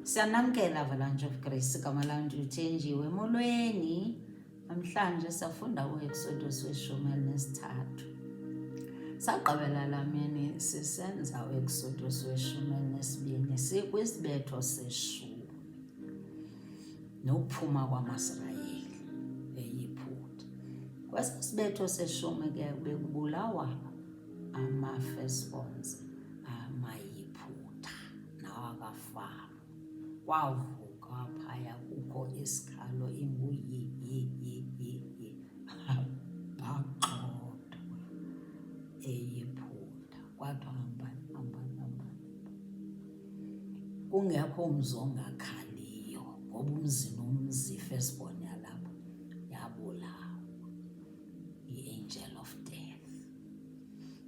Siyanamkela Avalanche of Grace, igama lam ndithenjiwe. Molweni, namhlanje safunda u-Exodus weshumi elinesithathu. Sagqibela lamini sisenza u-Exodus weshumi elinesibini, sikwisibetho seshumi nokuphuma kwamaSirayeli eYiputa. Kwesi sibetho seshumi ke bekubulawa ama-firstborns amaYiputa nawakafama. Kwavuka phaya kukho isikhalo inguyi baqodo eYiputa. Kwathiwa hambani, kungekho mzi ongakhaliyo ngoba umzi nomzi firstborn yalapho yabulawa yi-angel of death.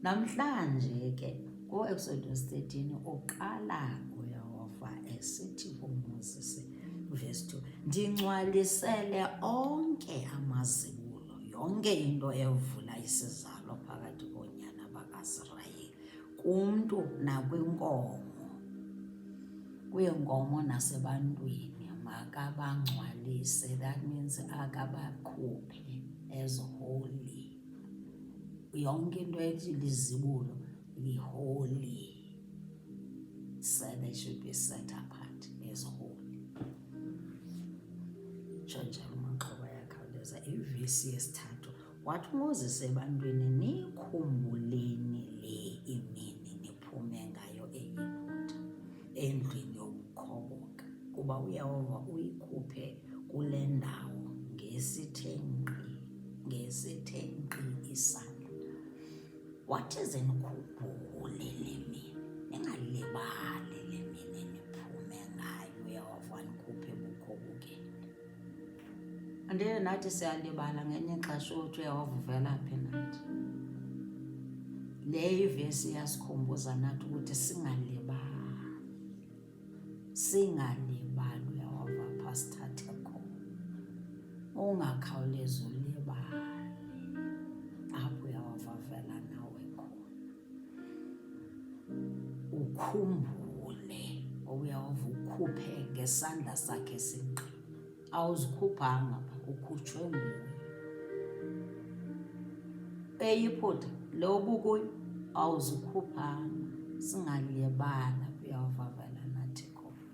Namhlanje ke ku-Exodus 13 uqala uYehova esithi kuMoses, verse 2, ndingcwalisele onke amazibulo, yonke into evula isizalo phakathi koonyana bakaIsrayeli, kumntu nakwinkomo, kwiinkomo nasebantwini, makabangcwalise. That means akabakhuphe as holy. Yonke into ethi lizibulo li-holy, so they should be set apart as holy. Njalo uMaxhoba yakhawuleza. Ivesi yesithathu, wathi uMoses ebantwini, nikhumbuleni le imini niphume ngayo eYiputa, endlini yokukhoboka, kuba uYehova uyikhuphe kule ndawo ngesithe nkqi isandla. Wathi ze nikhumbule le mini, ningalibali le mini niphume ngayo uYehova anikhuphe bukhobukeni. Andile nathi siyalibala ngenye ixesha uthi uYehova uvela phi nathi. Le ivesi iyasikhumbuza nathi ukuthi singalibali uYehova pha sithathe khona. Ungakhawulezi ulibale apho uYehova avela nawe khona. Ukhumbule uYehova ukhuphe ngesandla sakhe esinqe. Awuzikhuphanga pha, ukhutshwe nguye. eYiputa lo bukuyo awuzikhuphanga. Singalibala uYehova avela nathi khona.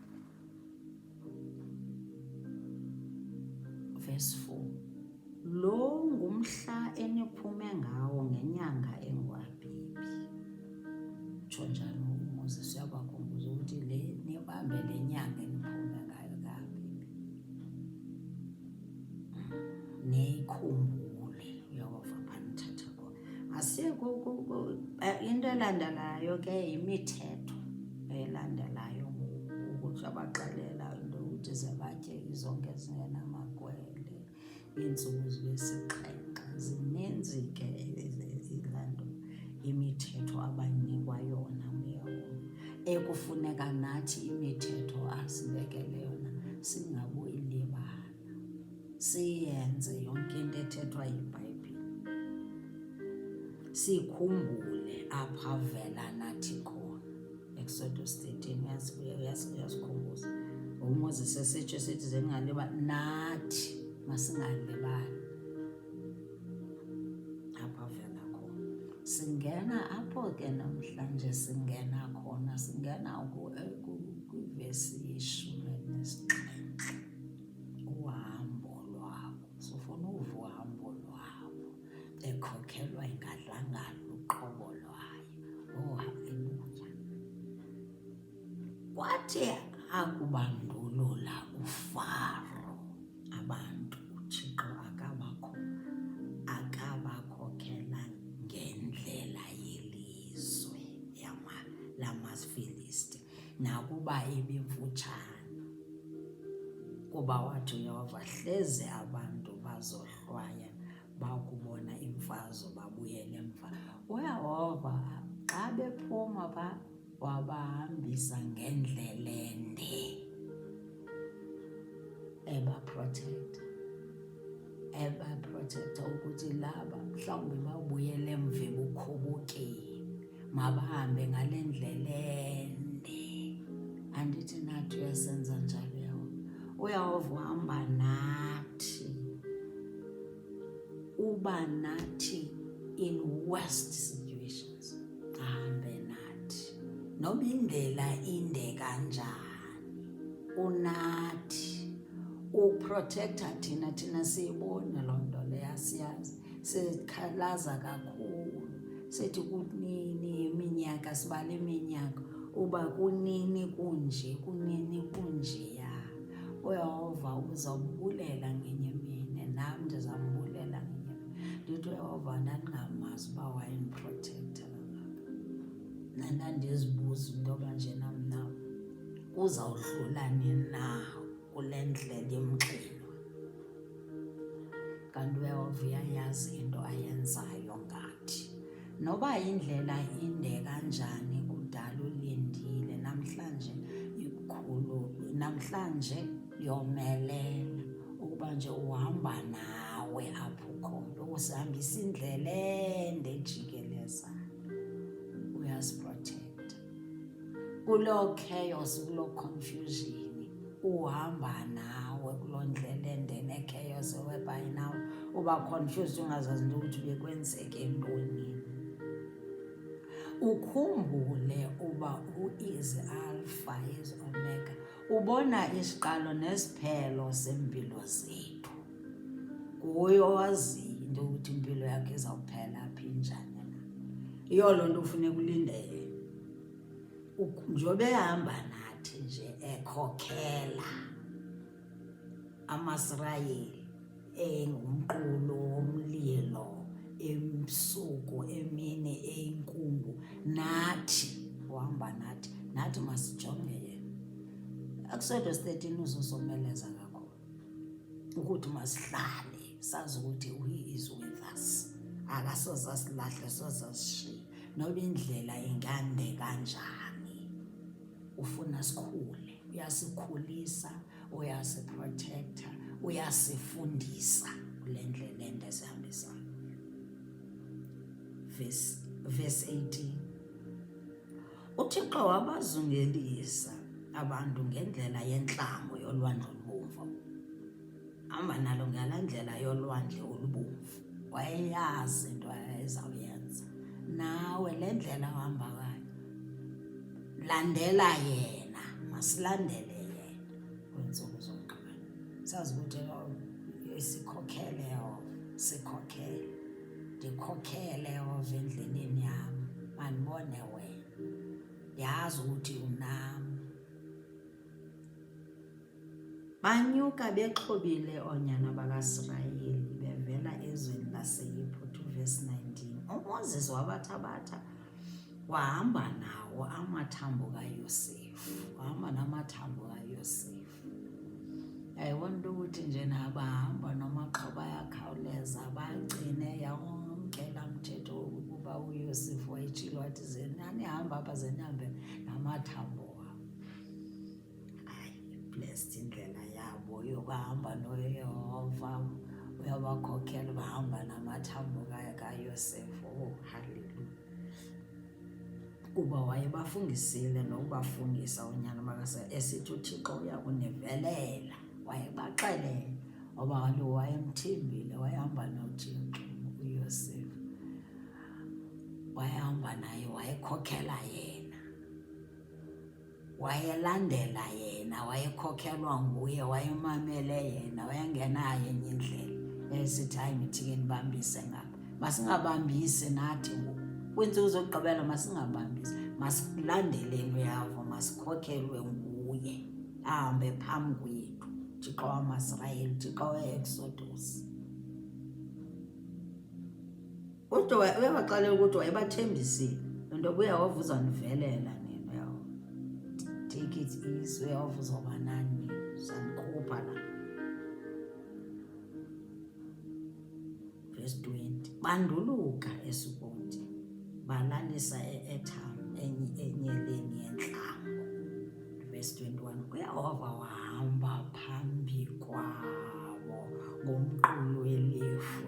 Verse 4, lo ngumhla eniphume ngawo ngenyanga enguAbhibhi. Utsho njalo uMoses, uyabakhumbuza ukuthi nibambe le nyanga eniphume ngayo kaAbhibhi. Niyikhumbule uYehova phanithatha khona. Into elandelayo ke yimithetho elandelayo ukuthi abaxelela into ukuthi ze batye izonke ezingenamagwele, iintsuku zibe-7. Zininzi ke ilanto imithetho abanikwa yona nguYehova, ekufuneka nathi imithetho asibekele yona singabuyilibala, siyenze yonke into ethethwa yiBhayibhile. Sikhumbule apha avela nathi khona. Exodus 13 uyasikhumbuza. uMoses esitsho sithi ze ningalibali, nathi masingalibali apha avela khona. Singena apho ke namhlanje singena khona, singena kwivesi yeshumi elinesixhenxe. Uhambo lwabo, sifuna uva uhambo lwabo ekhokhelwa ingadlangala uqobo lwayo. Oh, haleluya. Kwathi akubandulula uFaro abantu, uThixo akabakhokhela ngendlela yelizwe lamaFilisti, nakuba ibimfutshane, kuba wathi uYehova, hleze abantu bazohlwaya bakubona imfazwe babuyele emva. uYehova xa bephuma pha wabahambisa ngendlela ende, ebaprotector ukuthi laba mhlawumbi babuyele emva ebukhobokeni, mabahambe ngale ndlela ende. ndithi nathi uyasenza njalo uyahova uhamba nathi, uba nathi in worst situations, ahambe nathi noba indlela inde kanjani, unathi uprotecta thina siyibona loo nto leya, siyazi, sikhalaza kakhulu, sithi kunini iminyaka, sibala iminyaka uba kunini kunjeya. UYehova uzawumbulela ngenye imini, nam ndizambulela ngenye imini. Ndithi uYehova ndandingamazi uba wayendiprotektha kangaka, ndandizibuza into yoba nje nam uzawudlula nini na kule ndlela imxinwa. Kanti uYehova uyayazi into ayenzayo ngathi, noba indlela inde kanjani kudala ulindile, namhlanje ikhulu, namhlanje yomelela ukuba nje uhamba nawe apho ukhona, usihambisa indlela ende ejikelezayo, uyasiprotecta kuloo chaos, kuloo confusion, uhamba nawe kuloo ndlela ende ne-chaos whereby now uba confused ungazazi into ukuthi bekwenzeke ntoni. Ukhumbule uba u-is Alpha is Omega, ubona isiqalo nesiphelo sempilo zethu, nguye owaziyo into ukuthi impilo yakhe izawuphela phi njani na. Iyo loo nto ufuneka ulindele, njobe ehamba nathi nje ekhokhela amaSirayeli engumqulu womlilo, ebusuku, emini, eyinkungu, nathi uhamba nathi masijonge yena. Exodus 13 uzosomeleza kakhulu ukuthi masihlale sazi ukuthi he is with us, akasoze asilahle, soze asishiye noba indlela ingande kanjani. Ufuna sikhule, uyasikhulisa, uyasiprotecta, uyasifundisa kule ndlela ende sihambisayo. Verse 18, uThixo wabazungelisa abantu ngendlela yentlango yolwandle olubomvu, hamba nalo ngalaa ndlela yolwandle olubomvu. Wayeyazi into ayezawuyenza. Nawe le ndlela uhamba ngayo, landela yena, masilandele yena kwiintsuku zokugqibela. Sazi ukuthi sikhokhele Yehova, sikhokhele, ndikhokhele Yehova endleleni yam, mandibone wena, ndiyazi ukuthi unam. Banyuka bexhobile oonyana bakaSirayeli bevela ezweni laseYiphu. Verse 19, uMoses wabathabatha wahamba nawo amathambo kaYosefu, wahamba namathambo kaYosefu. Ayibona into ukuthi nje nabahamba nomaxhoba ayakhawuleza, bagcine yonke laa mthetho ukuba uYosefu wayetshilo wathi zenanihamba apha zenihambe namathambo wabo. Hayi, blessed indlela yabo yokuhamba noYehova, uyabakhokhela bahamba namathambo kaYosefu. Oh, haleluya. Kuba wayebafundisile nokubafundisa unyana bakaSirayeli esithi uThixo uya kunivelela, wayebaxelela ngoba kaloku wayemthembile, wayehamba noThixo. uYosefu wayehamba naye, wayekhokhela yena, wayelandela yena, wayekhokhelwa nguye, wayemamele yena, wayengenayo enye indlela. Esithi hayi nithike nibambise ngapha, masingabambisi nathi ngoku kwiintsuku zokugqibela, masingabambisi, masilandeleni uYehova, masikhokhelwe nguye, ahambe phambi kwethu, Thixo wamaSirayeli, Thixo we-Exodus. Kodwa uyabaxelela ukuthi wayebathembisile loo nto, uYehova uzanivelela nina, uYehova, take it easy, uYehova uzoba nani, uzanikhupha la. Verse 20, banduluka eSukoti, balalisa e-Etamu enyeleni yentlango. Verse 21, uYehova wahamba phambi kwabo ngomqulu welefu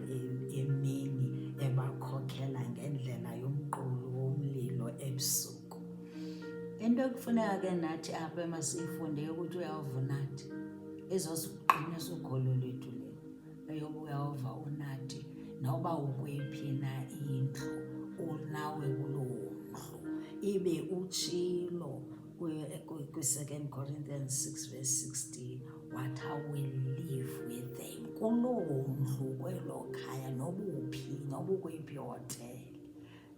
emini, ebakhokhela ngendlela yomqulu womlilo ebusuku. Into kufuneka ke nathi apha emasiyifunde ukuthi uyava unathi ezosiqinisa ukholo lwethu le eyoba uyava unathi noba ukwephi na indlu unawe kuloo ndlu ibe utshilo kwi-2 Corinthians 6:16 what I will live with them kuloo ndlu kwelo khaya noba ukwephi hotel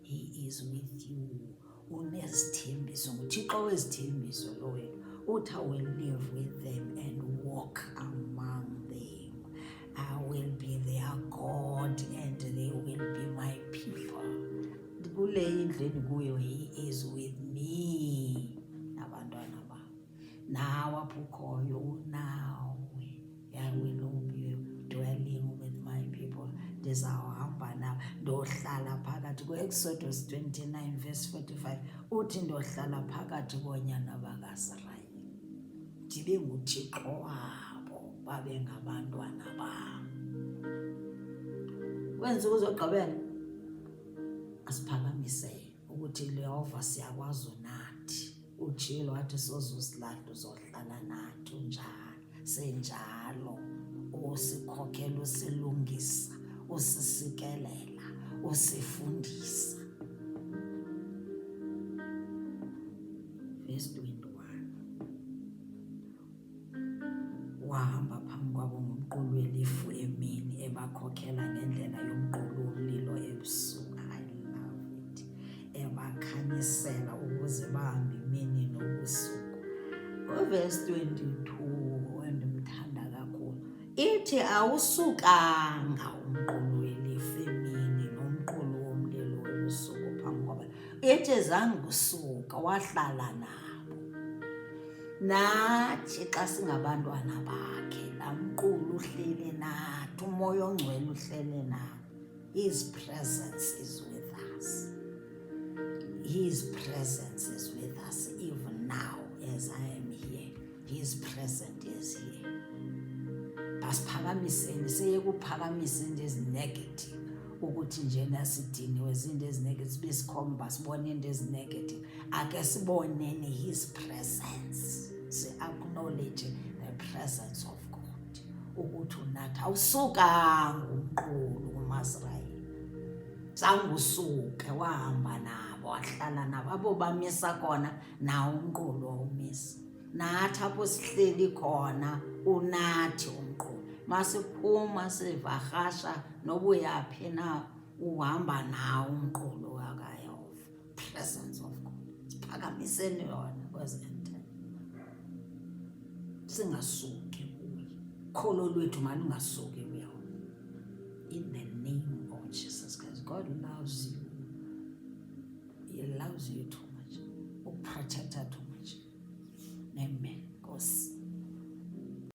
he is with you unesithembiso nguThixo wezithembiso lo wethu uthi I will live with them and walk among them I will be their God and they will be my people kule indleni kuyo he is with me nabantwana bam nawe apho ukhoyo unawe I will be dwelling with my people ndizawuhamba nabo ndohlala phakathi ku-Exodus 29:45 uthi ndohlala phakathi koonyana bakaIsrayeli ndibe nguThixo wabo babe ngabantwana bam wenza ukuzogqibela asiphakamise ukuthi Yehova siyakwazi unathi utshilo wathi sozusilahla uzohlala nathi unjalo senjalo usikhokhela usilungisa usisikelela usifundisa verse 21 wahamba phambi kwabo ngomqulu welifu emini ebakhokhela ngendlela yomqulu womlilo ebusuku I love it ebakhanyisela ukuze bahambe imini nobusuku verse 22 endimthanda kakhulu ithi awusukanga umqulu welifu emini nomqulu womlilo ebusuku phambi kwabo ithi zange usuka wahlala nabo nathi xa singabantwana bakhe laa mqulu uhleli nathi umoya ongcwele uhleli nathi his presence is with us his presence is with us even now as I am here his presence is here basiphakamiseni seyekuphakamisa into ezinegative ukuthi njena sidiniwe zinto ezinegative sibe sikhomba sibone into ezinegative ake siboneni his presence si-acknowledge the presence of God ukuthi unathi awusukanga umqulu kumaSrayeli zange usuke wahamba nabo wahlala nabo abo bamisa khona nawo umqulu wawumisa nathi apho sihleli khona unathi umqulu masiphuma sivahasha nobuyaphi na uhamba nawo umqulu kaYehova presence of God siphakamiseni yona kwezente singasuki kuye kholo lwethu malungasuki kuye in the name of Jesus Christ God loves you he loves you too much ukuprotecta too